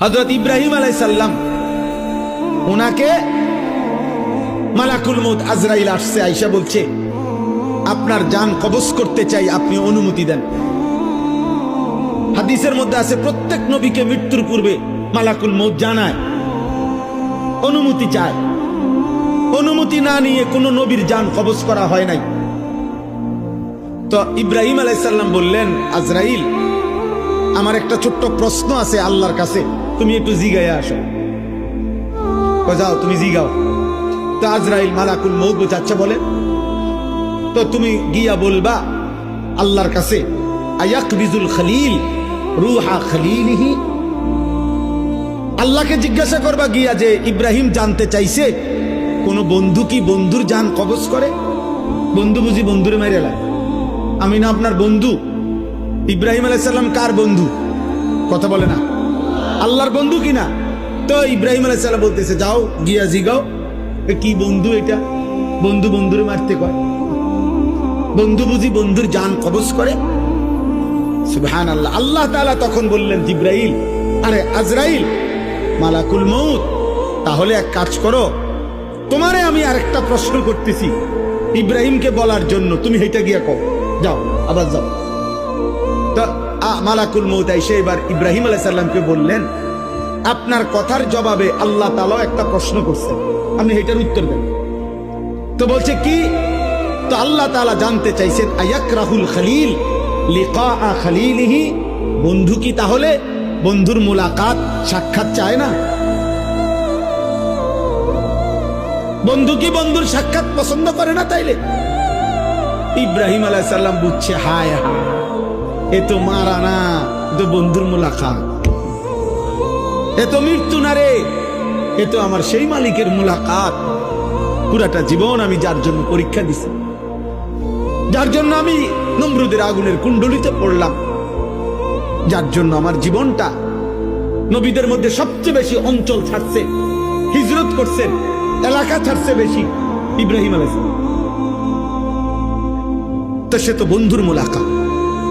হযরত ইব্রাহিম আলাইহিস সালাম ওনাকে মালাকুল মউত আজরাইল আসছে, আয়েশা বলছে আপনার জান কবজ করতে চাই, আপনি অনুমতি দেন। হাদিসের মধ্যে আছে প্রত্যেক নবীকে মৃত্যুর পূর্বে মালাকুল মউত জানায়, অনুমতি চায়। অনুমতি না নিয়ে কোনো নবীর জান কবজ করা হয় নাই। তো ইব্রাহিম আলাইহিস সালাম বললেন, আজরাইল আমার একটা ছোট্ট প্রশ্ন আছে আল্লাহর কাছে, তুমি একটু জিগাইয়া আসো। যাও তুমি জিগাও। তো আজরাইল মালাকুল মউত বলছে আচ্ছা বলেন। তো তুমি গিয়া বলবা আল্লাহর কাছে, আয়াকবিজুল খলিল রুহা খলিলিহি। আল্লাহকে জিজ্ঞাসা করবা গিয়া যে ইব্রাহিম জানতে চাইছে কোন বন্ধু কি বন্ধুর জান কবজ করে? বন্ধু বুঝি বন্ধুরে মেরে লাগে? আমি না আপনার বন্ধু? ইব্রাহিম আলাইহিস সালাম কার বন্ধু? কথা বলে না, আল্লাহর বন্ধু কিনা? তো ইব্রাহিম আলাইহিস সালাম বলতেছে যাও গিয়া জিগাও কি বন্ধু এটা, বন্ধু বন্ধুরে মারতে কয়? বন্ধু বুঝি বন্ধুর জান কবজ করে? সুবহানাল্লাহ। আল্লাহ তাআলা তখন বললেন জিবরাইল, আরে আজরাইল মালাকুল মউত, তাহলে এক কাজ করো, তোমারে আমি আরেকটা প্রশ্ন করতেছি ইব্রাহিমকে বলার জন্য, তুমি হেঁটে গিয়া কও, যাও আবার যাও। তো মালাকুল মউত এসে এবার ইব্রাহিম আলাইহিস সালামকে বললেন, আপনার কথার জবাবে আল্লাহ তাআলা একটা প্রশ্ন করছেন, আপনি এটার উত্তর দেন। তো বলছে কি? তো আল্লাহ তাআলা জানতে চাইছেন আয়াকরাহুল খলিল লিকা খলিলিহি, বন্ধু কি তাহলে বন্ধুর মুলাকাত সাক্ষাৎ চায় না? বন্ধু কি বন্ধুর সাক্ষাৎ পছন্দ করে না? তাইলে ইব্রাহিম আলাইহিস সালাম বুঝছে, হায় হায় এ তো মারা না, তো বন্ধুর মুলাকাত, এ তো মৃত্যু না রে, এ তো আমার সেই মালিকের মুলাকাত। পুরাটা জীবন আমি যার জন্য পরীক্ষা দিছি, যার জন্য আমি নমরুদের আগুনের কুণ্ডলিতে পড়লাম, যার জন্য আমার জীবনটা নবীদের মধ্যে সবচেয়ে বেশি অঞ্চল ছাড়ছে, হিজরত করছেন, এলাকা ছাড়ছে বেশি ইব্রাহিম আলাইহিস সালাম। তো সে তো বন্ধুর মুলাকাত।